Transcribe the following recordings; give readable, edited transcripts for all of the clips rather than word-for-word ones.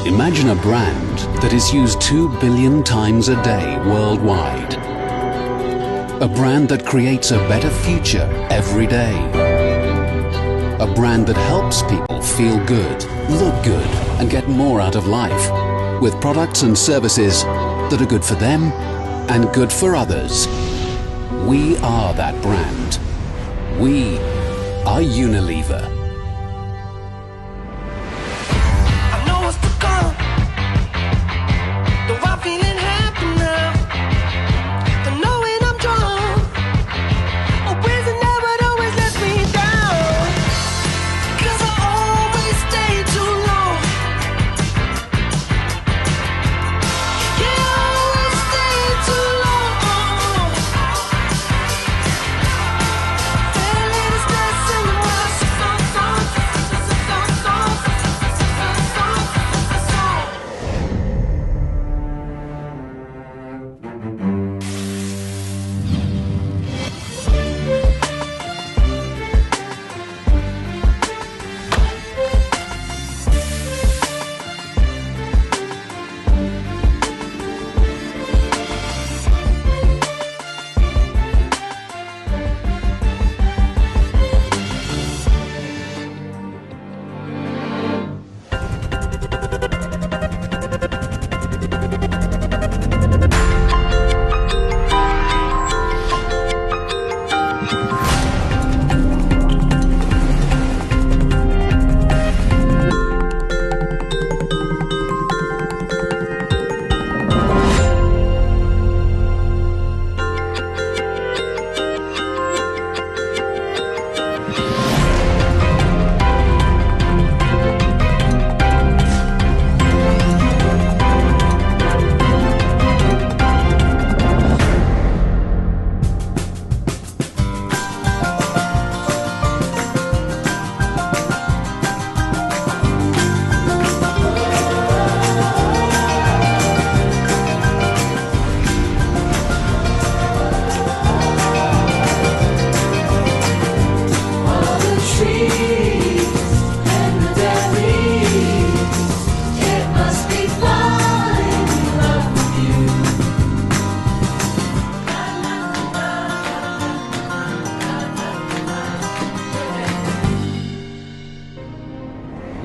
Imagine a brand that is used 2 billion times a day worldwide. A brand that creates a better future every day. A brand that helps people feel good, look good, and get more out of life, with products and services that are good for them and good for others. We are that brand. We are Unilever.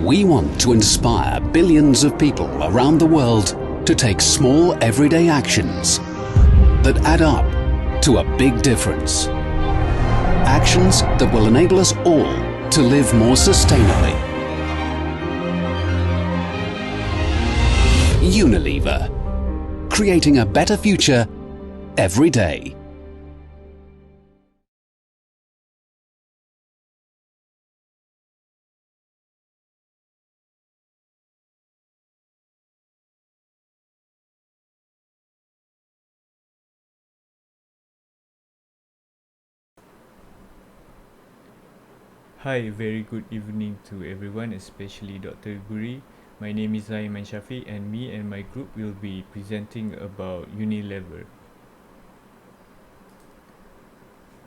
We want to inspire billions of people around the world to take small everyday actions that add up to a big difference. Actions that will enable us all to live more sustainably. Unilever, creating a better future every day. Hi, very good evening to everyone, especially Dr. Guri. My name is AYMAN and me and my group will be presenting about Unilever.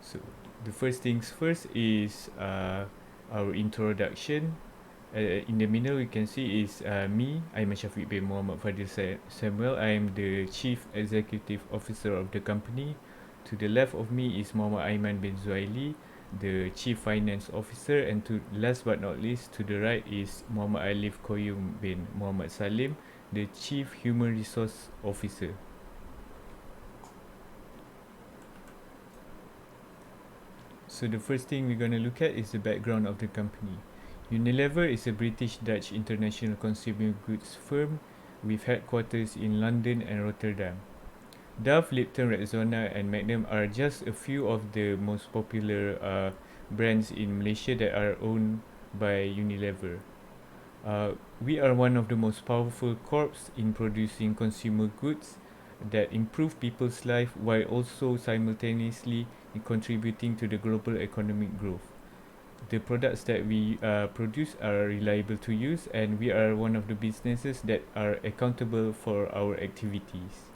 So, the first things first is our introduction. In the middle, you can see is me, AYMAN bin Muhammad FADHIL Samuel. I am the Chief Executive Officer of the company. To the left of me is Muhammad AYMAN bin ZUHAILY, the Chief Finance Officer, and to last but not least, to the right is Muhammad ALIEF QAYYUM bin Muhammad SALIM, the Chief Human Resource Officer. So the first thing we're going to look at is the background of the company. Unilever is a British-Dutch international consumer goods firm with headquarters in London and Rotterdam. Dove, Lipton, Rexona and Magnum are just a few of the most popular brands in Malaysia that are owned by Unilever. We are one of the most powerful corps in producing consumer goods that improve people's life while also simultaneously contributing to the global economic growth. The products that we produce are reliable to use, and we are one of the businesses that are accountable for our activities.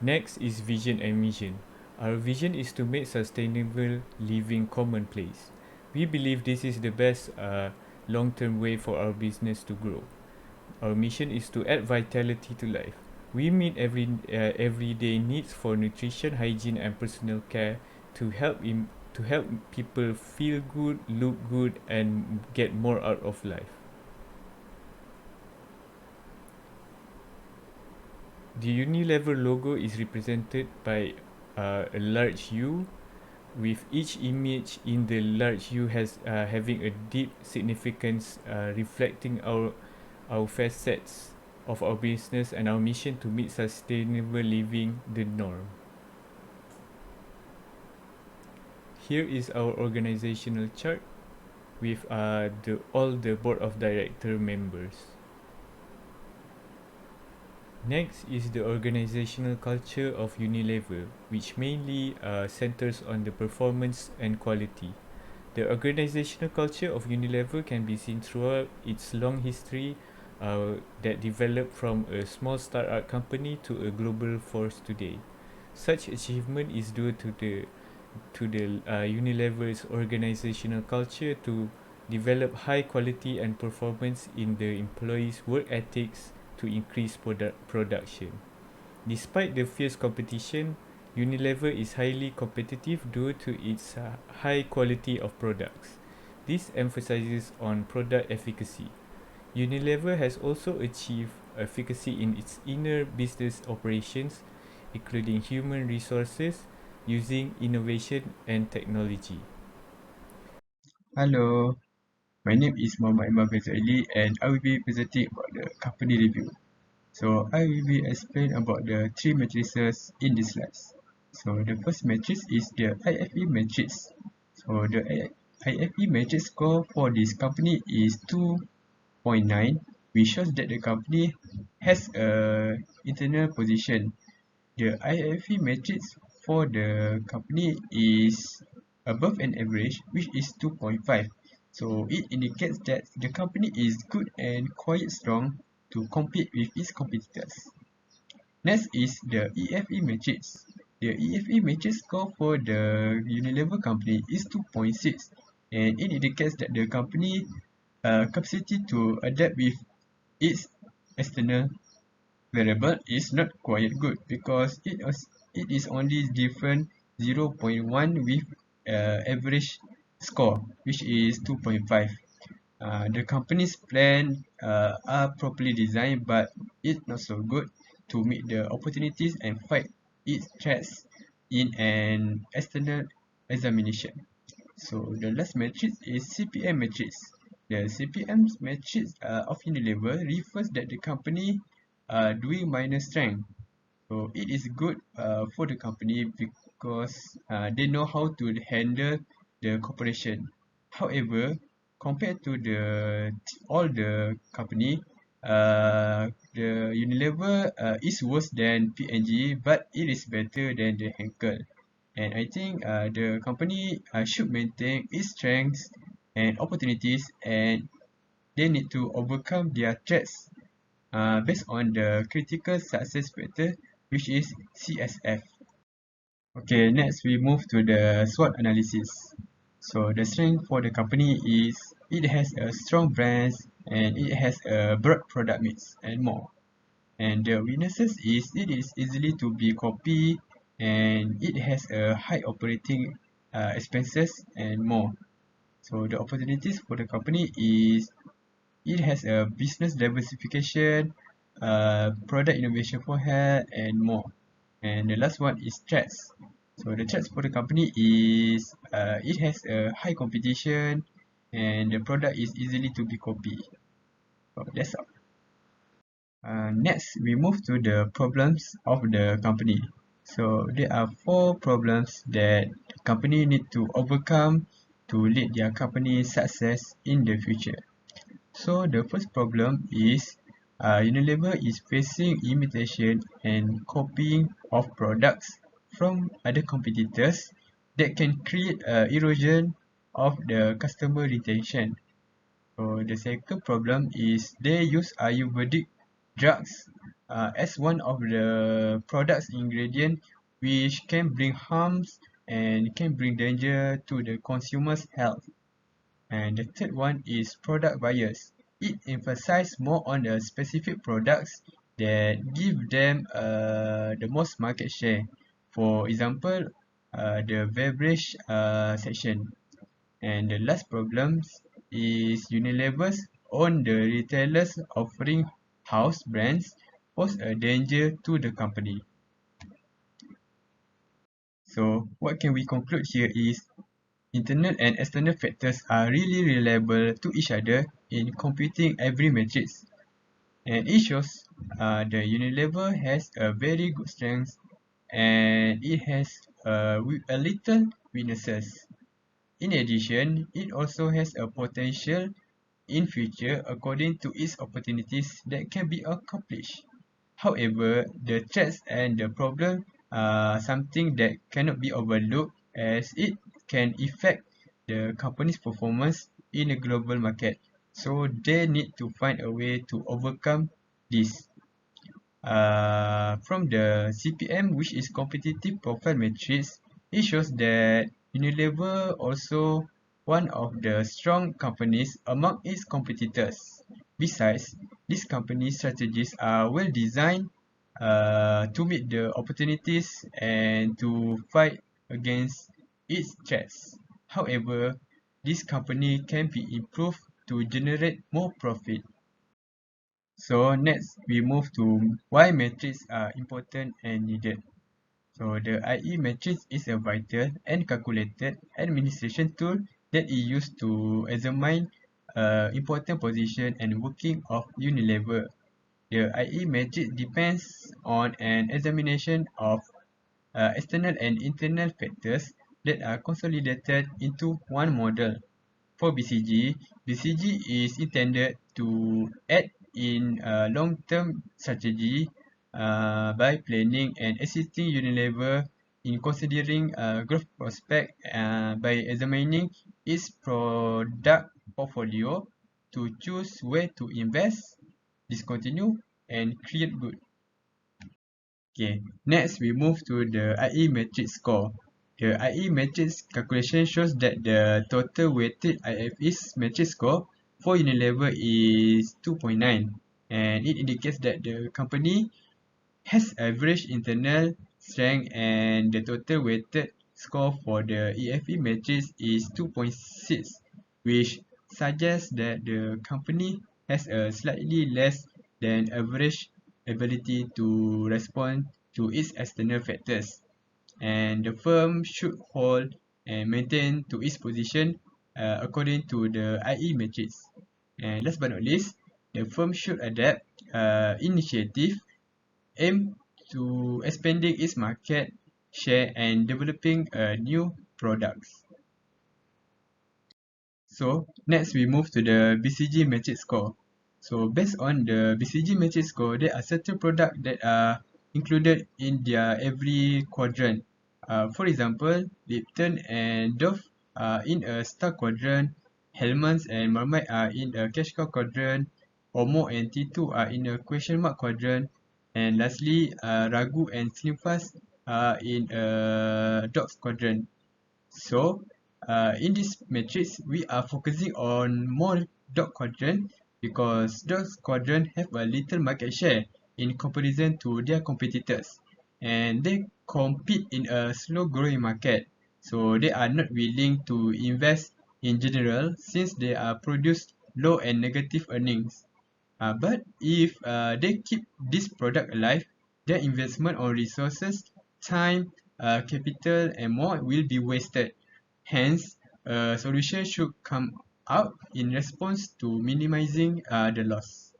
Next is vision and mission. Our vision is to make sustainable living commonplace. We believe this is the best long-term way for our business to grow. Our mission is to add vitality to life. We meet everyday needs for nutrition, hygiene, and personal care to help people feel good, look good, and get more out of life. The Unilever logo is represented by a large U, with each image in the large U has having a deep significance, reflecting our facets of our business and our mission to make sustainable living the norm. Here is our organizational chart with all the board of director members. Next is the organizational culture of Unilever, which mainly centers on the performance and quality. The organizational culture of Unilever can be seen throughout its long history that developed from a small startup company to a global force today. Such achievement is due to the Unilever's organizational culture to develop high quality and performance in the employees' work ethics to increase production. Despite the fierce competition, Unilever is highly competitive due to its high quality of products. This emphasizes on product efficacy. Unilever has also achieved efficacy in its inner business operations, including human resources, using innovation and technology. Hello, my name is Muhammad ZUHAILY and I will be presenting about the company review. So I will be explain about the three matrices in this slides. So the first matrix is the IFE matrix. So the IFE matrix score for this company is 2.9, which shows that the company has a internal position. The IFE matrix for the company is above an average, which is 2.5. So it indicates that the company is good and quite strong to compete with its competitors. Next is the EFE matrix. The EFE matrix score for the Unilever company is 2.6, and it indicates that the company capacity to adapt with its external variable is not quite good because it is only different 0.1 with average score, which is 2.5. The company's plan are properly designed, but it's not so good to meet the opportunities and fight its threats in an external examination. So the last matrix is CPM matrix. The CPM matrix of Unilever refers that the company doing minor strength. So it is good for the company because they know how to handle the corporation. However, compared to all the company, the Unilever is worse than P&G, but it is better than the Henkel. And I think the company should maintain its strengths and opportunities, and they need to overcome their threats based on the critical success factor, which is CSF. Okay, next we move to the SWOT analysis. So the strength for the company is it has a strong brand and it has a broad product mix and more. And the weaknesses is it is easily to be copied and it has a high operating expenses and more. So the opportunities for the company is it has a business diversification, product innovation for health, and more. And the last one is threats. So the threats for the company is it has a high competition and the product is easily to be copied. So that's all. Next, we move to the problems of the company. So there are 4 problems that the company need to overcome to lead their company's success in the future. So the first problem is Unilever is facing imitation and copying of products from other competitors that can create erosion of the customer retention. So the second problem is they use Ayurvedic drugs as one of the products ingredient which can bring harms and can bring danger to the consumer's health. And the third one is product bias. It emphasizes more on the specific products that give them the most market share. For example, the beverage section. And the last problem is Unilever's on the retailers offering house brands pose a danger to the company. So what can we conclude here is internal and external factors are really reliable to each other in computing every matrix. And it shows the Unilever has a very good strength and it has a little weaknesses. In addition, it also has a potential in future according to its opportunities that can be accomplished. However, the threats and the problem are something that cannot be overlooked as it can affect the company's performance in a global market. So they need to find a way to overcome this. From the CPM, which is competitive profile matrix, it shows that Unilever also one of the strong companies among its competitors. Besides, these company strategies are well designed to meet the opportunities and to fight against its threats. However, this company can be improved to generate more profit. So next we move to why metrics are important and needed. So the IE matrix is a vital and calculated administration tool that is used to examine important position and working of Unilever. The IE matrix depends on an examination of external and internal factors that are consolidated into one model. For BCG, BCG is intended to aid in long-term strategy by planning and assisting Unilever in considering growth prospect by examining its product portfolio to choose where to invest, discontinue, and create good. Okay, next we move to the IE matrix score. The IE matrix calculation shows that the total weighted IFS matrix score for Unilever is 2.9 and it indicates that the company has average internal strength and the total weighted score for the EFE matrix is 2.6 which suggests that the company has a slightly less than average ability to respond to its external factors and the firm should hold and maintain to its position according to the IE matrix. And last but not least, the firm should adapt initiative aimed to expanding its market share and developing new products. So next we move to the BCG matrix score. So based on the BCG matrix score, there are certain products that are included in their every quadrant. For example, Lipton and Dove are in a star quadrant, Hellmann's and Marmite are in a cash cow quadrant, Omo and T2 are in a question mark quadrant, and lastly, Ragu and Slimfast are in a dogs quadrant. So, in this matrix, we are focusing on more dog quadrant because dog quadrant have a little market share in comparison to their competitors and they compete in a slow growing market. So they are not willing to invest in general since they are produce low and negative earnings. But if they keep this product alive, their investment on resources, time, capital and more will be wasted. Hence, a solution should come out in response to minimizing the loss.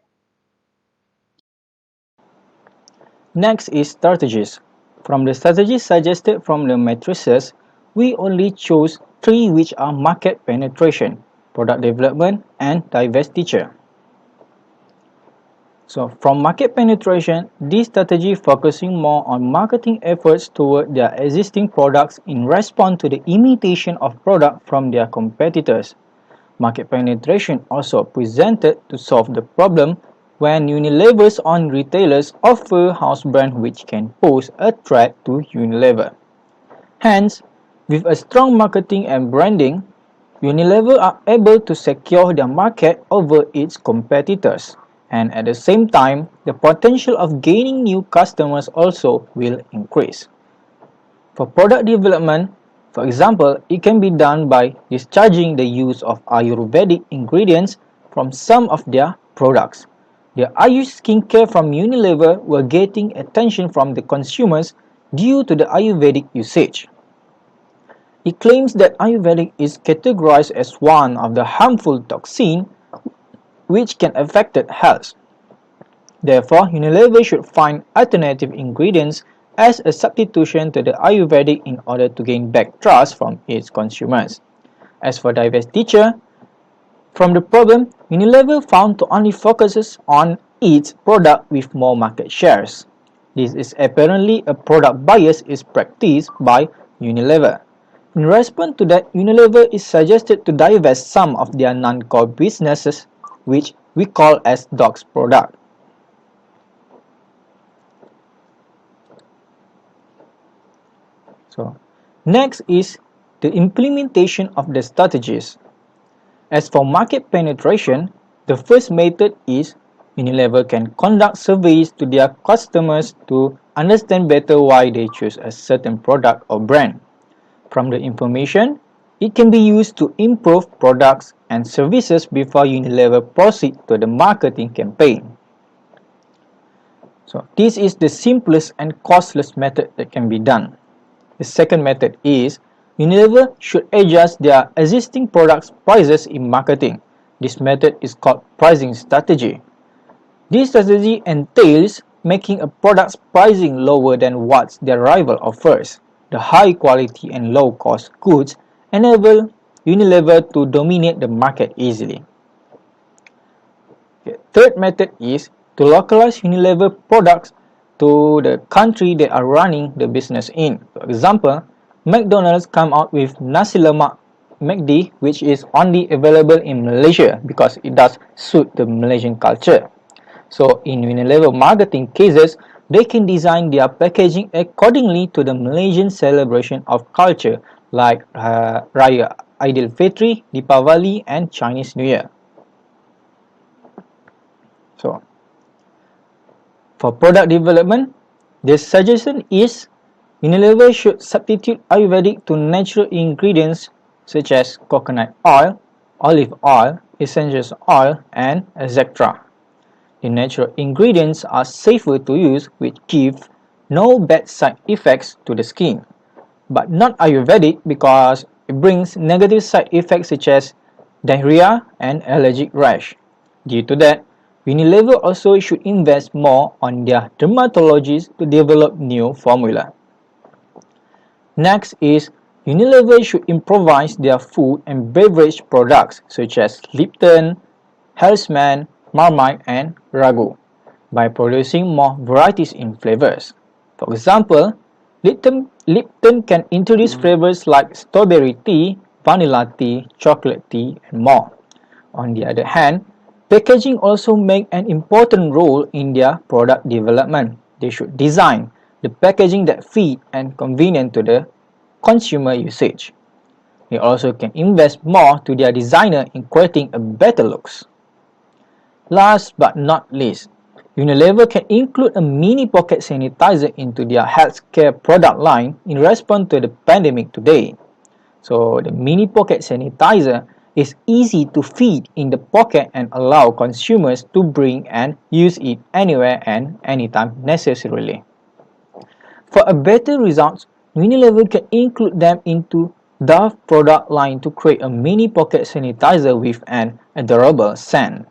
Next is strategies. From the strategies suggested from the matrices, we only chose 3 which are market penetration, product development and divestiture. So from market penetration, this strategy focusing more on marketing efforts toward their existing products in response to the imitation of product from their competitors. Market penetration also presented to solve the problem when Unilever's own retailers offer house brand which can pose a threat to Unilever. Hence, with a strong marketing and branding, Unilever are able to secure their market over its competitors, and at the same time, the potential of gaining new customers also will increase. For product development, for example, it can be done by discharging the use of Ayurvedic ingredients from some of their products. The Ayush skincare from Unilever were getting attention from the consumers due to the Ayurvedic usage. It claims that Ayurvedic is categorized as one of the harmful toxins which can affect health. Therefore, Unilever should find alternative ingredients as a substitution to the Ayurvedic in order to gain back trust from its consumers. As for divestiture, from the problem, Unilever found to only focuses on its product with more market shares. This is apparently a product bias is practiced by Unilever. In response to that, Unilever is suggested to divest some of their non-core businesses, which we call as DOCS product. So, next is the implementation of the strategies. As for market penetration, the first method is Unilever can conduct surveys to their customers to understand better why they choose a certain product or brand. From the information, it can be used to improve products and services before Unilever proceeds to the marketing campaign. So, this is the simplest and costless method that can be done. The second method is Unilever should adjust their existing products' prices in marketing. This method is called pricing strategy. This strategy entails making a product's pricing lower than what their rival offers. The high quality and low cost goods enable Unilever to dominate the market easily. The third method is to localize Unilever products to the country they are running the business in. For example, McDonald's come out with nasi lemak McD, which is only available in Malaysia because it does suit the Malaysian culture. So in Unilever marketing cases, they can design their packaging accordingly to the Malaysian celebration of culture like Raya Aidilfitri, Deepavali and Chinese New Year. So, for product development, the suggestion is Unilever should substitute Ayurvedic to natural ingredients such as coconut oil, olive oil, essential oil, and etc. The natural ingredients are safer to use, which give no bad side effects to the skin, but not Ayurvedic because it brings negative side effects such as diarrhea and allergic rash. Due to that, Unilever also should invest more on their dermatologists to develop new formula. Next is Unilever should improvise their food and beverage products such as Lipton, Hellsman, Marmite and Ragu by producing more varieties in flavors. For example, Lipton can introduce flavors like strawberry tea, vanilla tea, chocolate tea and more. On the other hand, packaging also make an important role in their product development. They should design the packaging that fit and convenient to the consumer usage. They also can invest more to their designer in creating a better looks. Last but not least, Unilever can include a mini pocket sanitizer into their healthcare product line in response to the pandemic today. So the mini pocket sanitizer is easy to fit in the pocket and allow consumers to bring and use it anywhere and anytime necessarily. For a better results, Unilever can include them into the product line to create a mini pocket sanitizer with an adorable scent.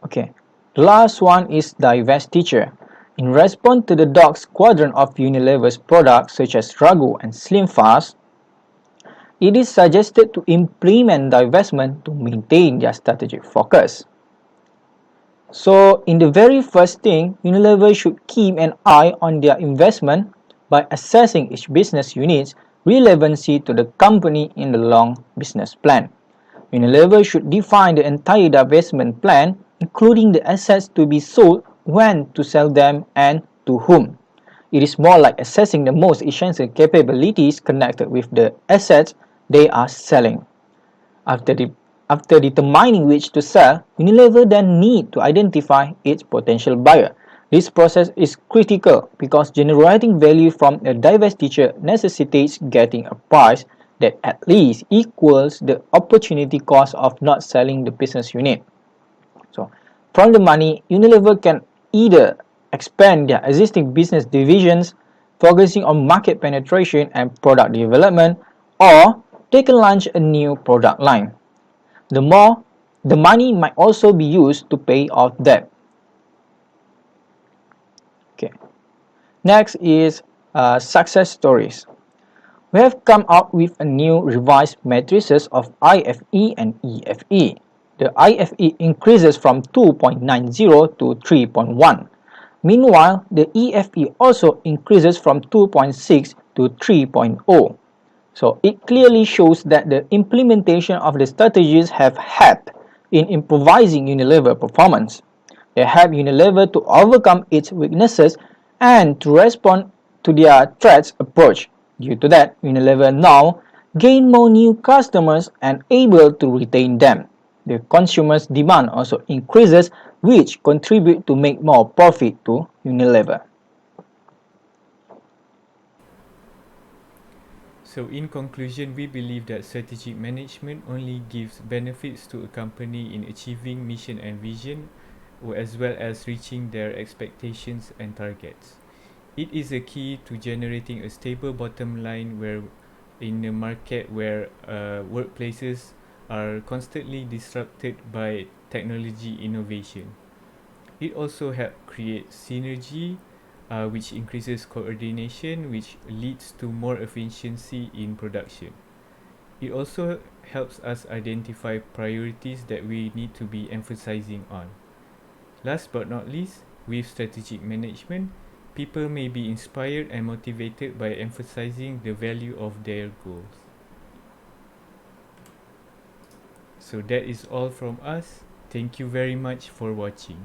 Okay, the last one is divestiture. In response to the DOCS quadrant of Unilever's products such as Ragu and Slim Fast, it is suggested to implement divestment to maintain their strategic focus. So, in the very first thing, Unilever should keep an eye on their investment by assessing each business unit's relevancy to the company in the long business plan. Unilever should define the entire divestment plan, including the assets to be sold, when to sell them, and to whom. It is more like assessing the most essential capabilities connected with the assets they are selling. After, after determining which to sell, Unilever then need to identify its potential buyer. This process is critical because generating value from a divestiture necessitates getting a price that at least equals the opportunity cost of not selling the business unit. So, from the money, Unilever can either expand their existing business divisions, focusing on market penetration and product development, or they can launch a new product line. The money might also be used to pay off debt. Okay. Next is success stories. We have come up with a new revised matrices of IFE and EFE. The IFE increases from 2.90 to 3.1. Meanwhile, the EFE also increases from 2.6 to 3.0. So it clearly shows that the implementation of the strategies have helped in improvising Unilever performance. They help Unilever to overcome its weaknesses and to respond to their threats approach. Due to that, Unilever now gain more new customers and able to retain them. The consumer's demand also increases, which contribute to make more profit to Unilever. So in conclusion, we believe that strategic management only gives benefits to a company in achieving mission and vision, as well as reaching their expectations and targets. It is a key to generating a stable bottom line where in a market where workplaces are constantly disrupted by technology innovation. It also helps create synergy, which increases coordination, which leads to more efficiency in production. It also helps us identify priorities that we need to be emphasizing on. Last but not least, with strategic management, people may be inspired and motivated by emphasizing the value of their goals. So that is all from us. Thank you very much for watching.